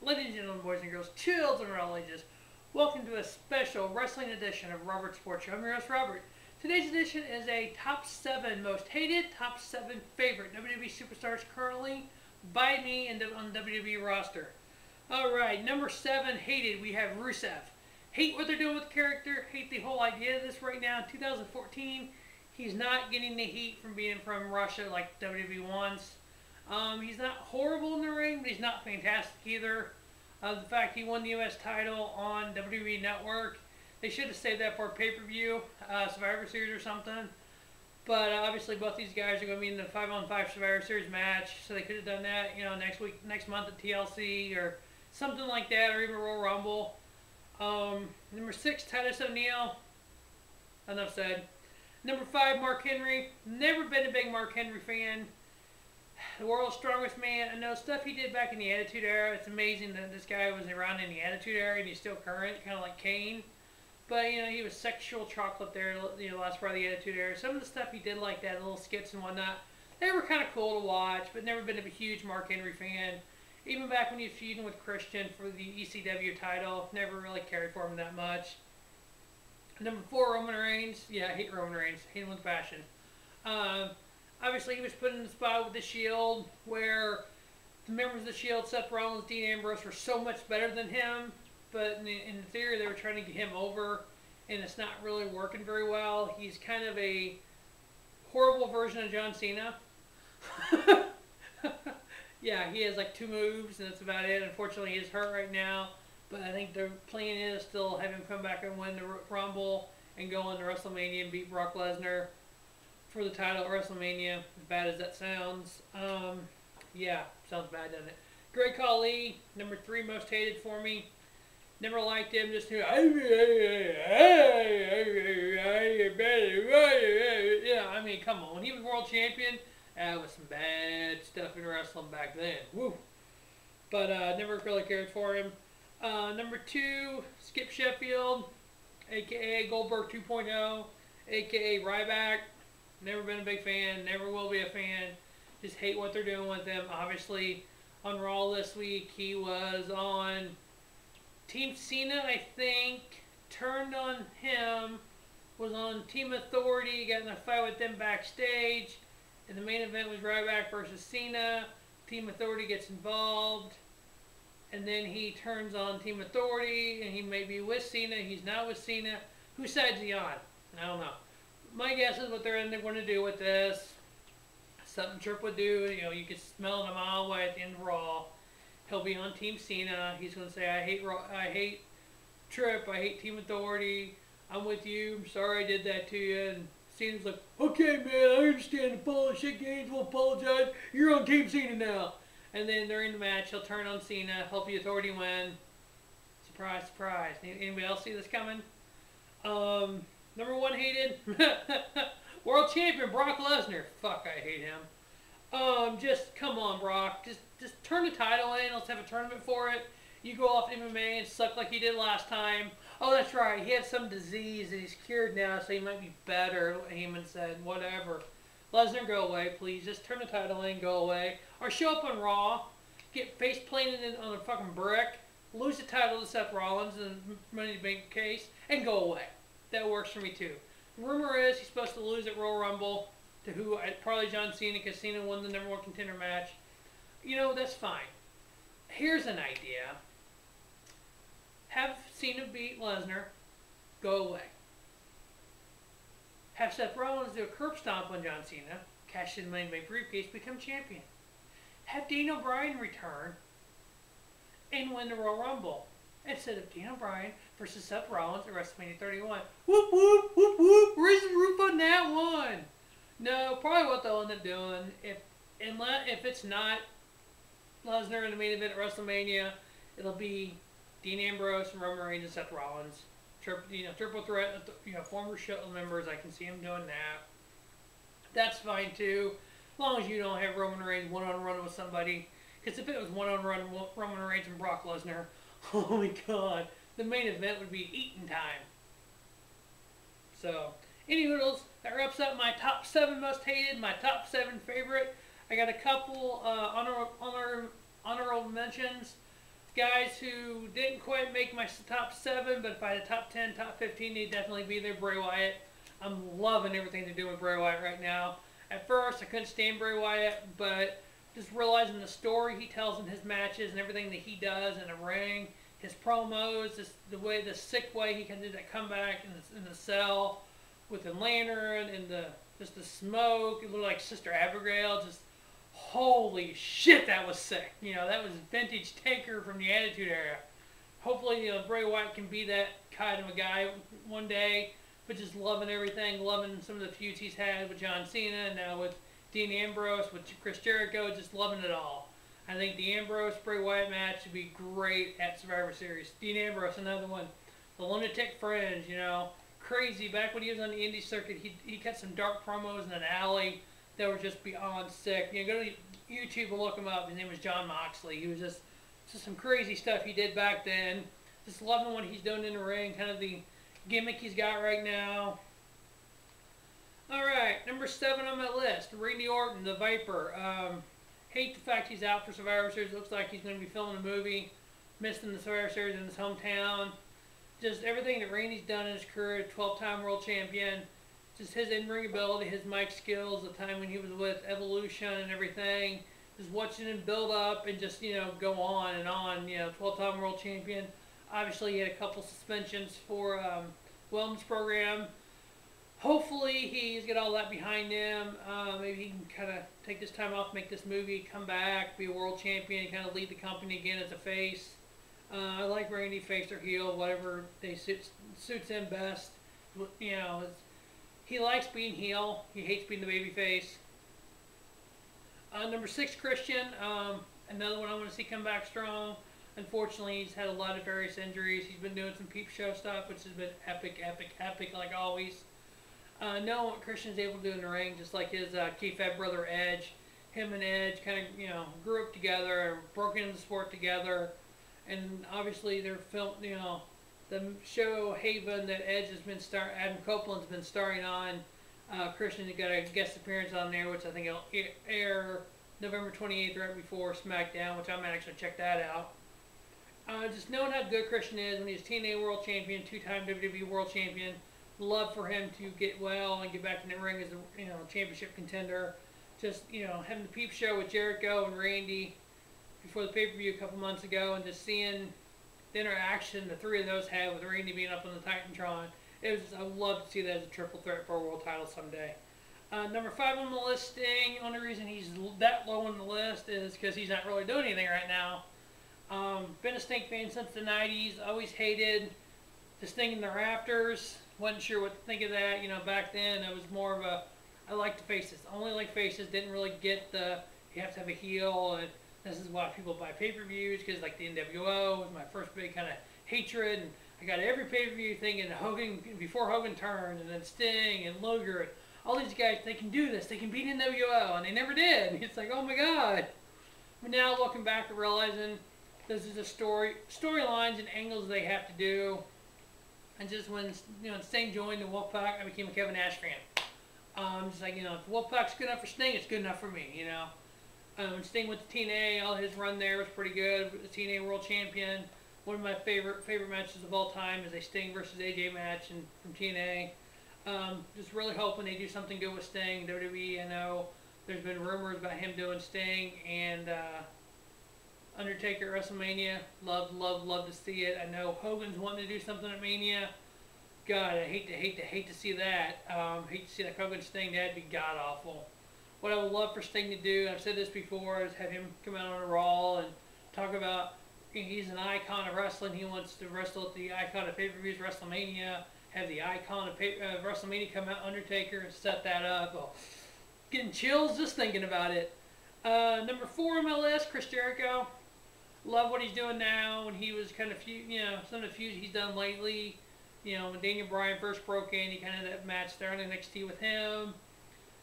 Ladies and gentlemen, boys and girls, children of all ages, welcome to a special wrestling edition of Robert Sports Show. I'm your host, Robert. Today's edition is a top 7 most hated, top 7 favorite WWE superstars currently by me and on the WWE roster. Alright, number 7 hated, we have Rusev. Hate what they're doing with the character, hate the whole idea of this right now. In 2014, he's not getting the heat from being from Russia like WWE wants. He's not horrible in the ring, but he's not fantastic either. The fact he won the U.S. title on WWE Network, they should have saved that for a pay-per-view, Survivor Series or something. But obviously both these guys are going to be in the 5-on-5 Survivor Series match, so they could have done that, next month at TLC or something like that, or even Royal Rumble. Number 6, Titus O'Neil. Enough said. Number 5, Mark Henry. Never been a big Mark Henry fan. The world's strongest man. I know stuff he did back in the Attitude Era. It's amazing that this guy was around in the Attitude Era and he's still current, kind of like Kane. But, he was sexual chocolate there, last part of the Attitude Era. Some of the stuff he did like that, little skits and whatnot, they were kind of cool to watch, but never been a huge Mark Henry fan. Even back when he was feuding with Christian for the ECW title, never really cared for him that much. Number 4, Roman Reigns. Yeah, I hate Roman Reigns. Hate him with passion. Obviously, he was put in the spot with the Shield, where the members of the Shield, Seth Rollins, Dean Ambrose, were so much better than him. But in theory, they were trying to get him over, and it's not really working very well. He's kind of a horrible version of John Cena. Yeah, he has like 2 moves, and that's about it. Unfortunately, he's hurt right now. But I think the plan is still have him come back and win the Rumble and go into WrestleMania and beat Brock Lesnar for the title at WrestleMania, as bad as that sounds. Yeah, sounds bad, doesn't it? Great Khali, number 3 most hated for me. Never liked him, just yeah, I mean, come on. When he was world champion, that was some bad stuff in wrestling back then. Woo. But never really cared for him. Number 2, Skip Sheffield, a.k.a. Goldberg 2.0, a.k.a. Ryback. Never been a big fan, never will be a fan. Just hate what they're doing with him. Obviously, on Raw this week, he was on Team Cena, I think. Turned on him. Was on Team Authority, got in a fight with them backstage. And the main event was Ryback versus Cena. Team Authority gets involved. And then he turns on Team Authority, and he may be with Cena. He's not with Cena. Whose side's he on? I don't know. My guess is what they're going to do with this. Something Tripp would do. You can smell it a mile away at the end of Raw. He'll be on Team Cena. He's going to say, I hate Tripp. I hate Team Authority. I'm with you. I'm sorry I did that to you. And Cena's like, okay, man, I understand the bullshit games. We'll apologize. You're on Team Cena now. And then during the match, he'll turn on Cena, help the Authority win. Surprise, surprise. Anybody else see this coming? Number 1 hated, World Champion Brock Lesnar. Fuck, I hate him. Just come on, Brock. Just turn the title in. Let's have a tournament for it. You go off MMA and suck like you did last time. Oh, that's right. He had some disease and he's cured now, so he might be better. Heyman said, whatever. Lesnar, go away, please. Just turn the title in, go away. Or show up on Raw, get face planted on a fucking brick, lose the title to Seth Rollins in Money in the Bank case, and go away. That works for me too. Rumor is he's supposed to lose at Royal Rumble to who? Probably John Cena, because Cena won the number 1 contender match. That's fine. Here's an idea. Have Cena beat Lesnar, go away. Have Seth Rollins do a curb stomp on John Cena, cash in the Money in the Bank briefcase, become champion. Have Daniel Bryan return and win the Royal Rumble instead of Daniel Bryan versus Seth Rollins at WrestleMania 31. Whoop, whoop, whoop, whoop. Raise the roof on that one. No, probably what they'll end up doing, if it's not Lesnar in the main event at WrestleMania, it'll be Dean Ambrose and Roman Reigns and Seth Rollins. Triple threat, former show members. I can see him doing that. That's fine too, as long as you don't have Roman Reigns one-on-one with somebody. Because if it was one-on-one Roman Reigns and Brock Lesnar, oh my God, the main event would be eating time. So, anyways, that wraps up my top 7 most hated, my top 7 favorite. I got a couple honorable mentions. Guys who didn't quite make my top 7, but if I had a top 10, top 15, they'd definitely be there. Bray Wyatt. I'm loving everything they're doing with Bray Wyatt right now. At first, I couldn't stand Bray Wyatt, but just realizing the story he tells in his matches and everything that he does in the ring, his promos, the sick way he can do that comeback in the cell with the lantern and just the smoke. It looked like Sister Abigail. Just holy shit, that was sick. That was vintage Taker from the Attitude Era. Hopefully, Bray Wyatt can be that kind of a guy one day. But just loving everything, loving some of the feuds he's had with John Cena, and now with Dean Ambrose, with Chris Jericho, just loving it all. I think the Ambrose-Bray Wyatt match would be great at Survivor Series. Dean Ambrose, another one. The Lunatic Fringe, crazy. Back when he was on the indie circuit, he cut some dark promos in an alley that were just beyond sick. Go to YouTube and look him up. His name was John Moxley. He was just some crazy stuff he did back then. Just loving what he's doing in the ring, kind of the gimmick he's got right now. Alright, number 7 on my list, Randy Orton, the Viper. Hate the fact he's out for Survivor Series. Looks like he's going to be filming a movie. Missing the Survivor Series in his hometown. Just everything that Randy's done in his career, 12-time world champion. Just his in-ring ability, his mic skills, the time when he was with Evolution and everything. Just watching him build up and just, go on and on. 12-time world champion. Obviously, he had a couple suspensions for wellness program. Hopefully, he's got all that behind him. Maybe he can kind of take this time off, make this movie, come back, be a world champion, kind of lead the company again as a face. I like Randy, face or heel, whatever suits him best. He likes being heel. He hates being the baby face. Number 6, Christian. Another one I want to see come back strong. Unfortunately, he's had a lot of various injuries. He's been doing some peep show stuff, which has been epic, epic, epic, like always. Knowing what Christian's able to do in the ring, just like his kayfabe brother Edge. Him and Edge kind of, grew up together, broke into the sport together. And obviously, they're filmed, the show Haven that Edge has been Adam Copeland's been starring on. Christian got a guest appearance on there, which I think will air November 28th, right before SmackDown, which I might actually check that out. Just knowing how good Christian is when he's TNA World Champion, 2-time WWE World Champion. Love for him to get well and get back in the ring as a championship contender. Just having the peep show with Jericho and Randy before the pay-per-view a couple months ago, and just seeing the interaction the three of those had with Randy being up on the Titantron. I would love to see that as a triple threat for a world title someday. Number 5 on the list, Sting. Only reason he's that low on the list is because he's not really doing anything right now. Been a Sting fan since the 90s. Always hated the Sting in the rafters. Wasn't sure what to think of that. Back then I was more of a, I liked the faces. Only like faces. Didn't really get the, you have to have a heel. And this is why people buy pay-per-views, because like the NWO was my first big kind of hatred. And I got every pay-per-view thinking Hogan, before Hogan turned, and then Sting and Luger. And all these guys, they can do this. They can beat NWO. And they never did. And it's like, oh my God. But now looking back and realizing this is a storylines and angles they have to do. And just when Sting joined the Wolfpack, I became a Kevin Nash fan. Just like, if Wolfpack's good enough for Sting, it's good enough for me. Sting went to TNA, all his run there was pretty good. The TNA World Champion. One of my favorite matches of all time is a Sting versus AJ match from TNA. Just really hoping they do something good with Sting. WWE, I know there's been rumors about him doing Sting and Undertaker at WrestleMania. Love to see it. I know Hogan's wanting to do something at Mania. God, I hate to see that. Hate to see that Hogan Sting. That'd be god awful. What I would love for Sting to do, I've said this before, is have him come out on a Raw and talk about he's an icon of wrestling. He wants to wrestle at the icon of pay-per-views, WrestleMania. Have the icon of WrestleMania come out, Undertaker, and set that up. Oh, getting chills just thinking about it. Number 4 on my list, Chris Jericho. Love what he's doing now. When he was kind of some of the feuds he's done lately. When Daniel Bryan first broke in, he kind of had that match there on NXT with him.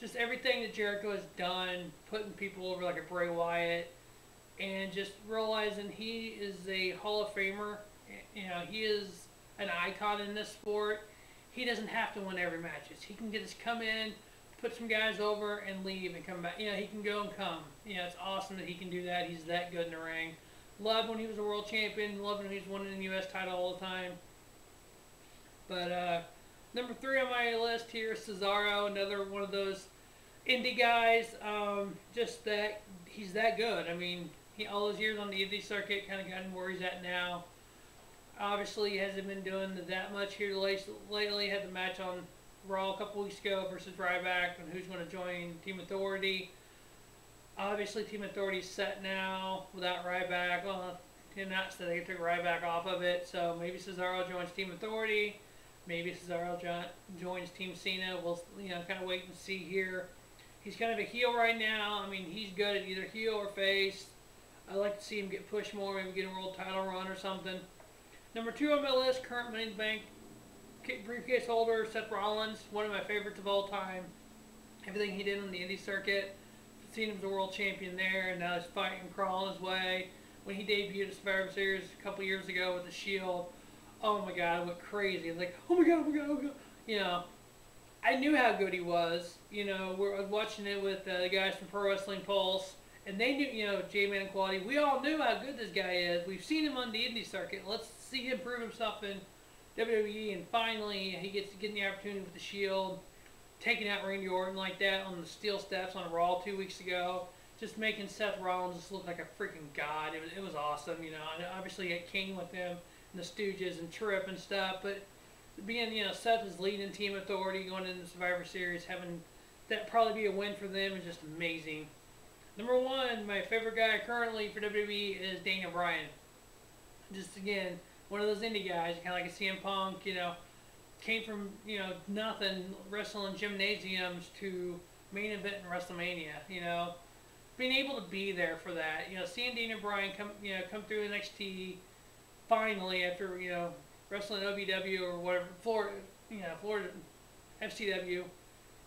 Just everything that Jericho has done, putting people over like a Bray Wyatt, and just realizing he is a Hall of Famer. He is an icon in this sport. He doesn't have to win every match. He can just come in, put some guys over, and leave and come back. He can go and come. It's awesome that he can do that. He's that good in the ring. Loved when he was a world champion. Loved when he was winning the U.S. title all the time. But number 3 on my list here is Cesaro, another one of those indie guys. Just that he's that good. I mean, all those years on the indie circuit, kind of gotten where he's at now. Obviously, he hasn't been doing that much here lately. Had the match on Raw a couple weeks ago versus Ryback, and who's going to join Team Authority. Obviously, Team Authority's set now without Ryback. Well, they announced that they took Ryback off of it, so maybe Cesaro joins Team Authority. Maybe Cesaro joins Team Cena. We'll kind of wait and see here. He's kind of a heel right now. I mean, he's good at either heel or face. I'd like to see him get pushed more, maybe get a world title run or something. Number 2 on my list, current Money in the Bank briefcase holder, Seth Rollins, one of my favorites of all time. Everything he did on the indie circuit, seen him as a world champion there, and now he's fighting, crawling his way. When he debuted at Survivor Series a couple years ago with the Shield, oh my God, I went crazy. I was like, oh my God, oh my God, oh my God. You know, I knew how good he was. You know, I was watching it with the guys from Pro Wrestling Pulse, and they knew, you know, J-Man and Quality. We all knew how good this guy is. We've seen him on the indie circuit. Let's see him prove himself in WWE, and finally he gets to get the opportunity with the Shield, taking out Randy Orton like that on the steel steps on Raw 2 weeks ago, just making Seth Rollins just look like a freaking god. It was awesome, you know. And obviously you got King with him, and the Stooges and Tripp and stuff, but being, you know, Seth is leading Team Authority going into the Survivor Series, having that probably be a win for them is just amazing. Number 1, my favorite guy currently for WWE is Daniel Bryan. Just again, one of those indie guys, kind of like a CM Punk, you know, came from, you know, nothing, wrestling gymnasiums to main event in WrestleMania, you know. Being able to be there for that, you know, seeing Daniel Bryan come through NXT finally after, you know, wrestling OVW or whatever, Florida FCW,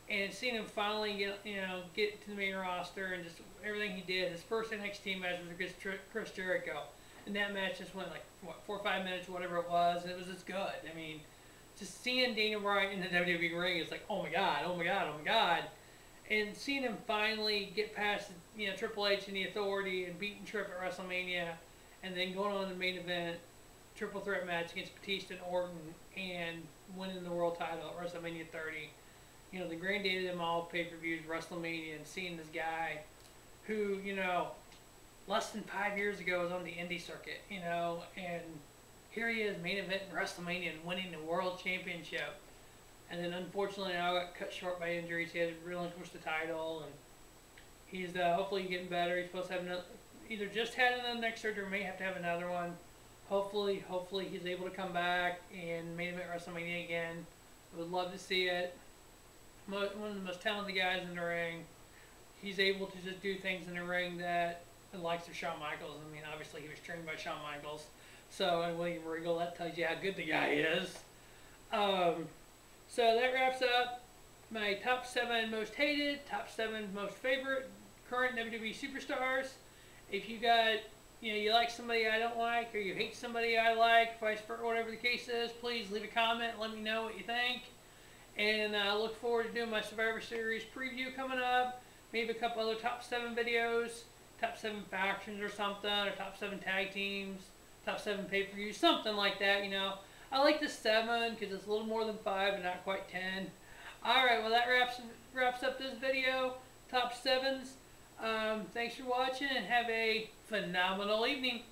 and seeing him finally get to the main roster and just everything he did. His first NXT match was against Chris Jericho, and that match just went like 4 or 5 minutes, whatever it was, and it was just good. I mean, just seeing Daniel Bryan in the WWE ring is like, oh my God, oh my God, oh my God. And seeing him finally get past, you know, Triple H and the Authority and beating Tripp at WrestleMania, and then going on to the main event, triple threat match against Batista and Orton, and winning the world title at WrestleMania 30. You know, the granddaddy of them all pay-per-views, WrestleMania, and seeing this guy who, you know, less than 5 years ago was on the indie circuit, you know, and here he is, main event in WrestleMania and winning the world championship. And then unfortunately now got cut short by injuries. He had to relinquish the title, and he's hopefully getting better. He's supposed to have either just had another neck surgery or may have to have another one. Hopefully he's able to come back and main event WrestleMania again. I would love to see it. One of the most talented guys in the ring. He's able to just do things in the ring that the likes of Shawn Michaels. I mean, obviously he was trained by Shawn Michaels. So, and William Regal, that tells you how good the guy is. So that wraps up my top 7 most hated, top 7 most favorite current WWE superstars. If you got, you know, you like somebody I don't like, or you hate somebody I like, vice versa, whatever the case is, please leave a comment. Let me know what you think. And I look forward to doing my Survivor Series preview coming up. Maybe a couple other top 7 videos, top 7 factions or something, or top 7 tag teams, top 7 pay-per-views, something like that, you know. I like the 7 because it's a little more than 5 and not quite 10. Alright, well that wraps up this video. Top 7s. Thanks for watching and have a phenomenal evening.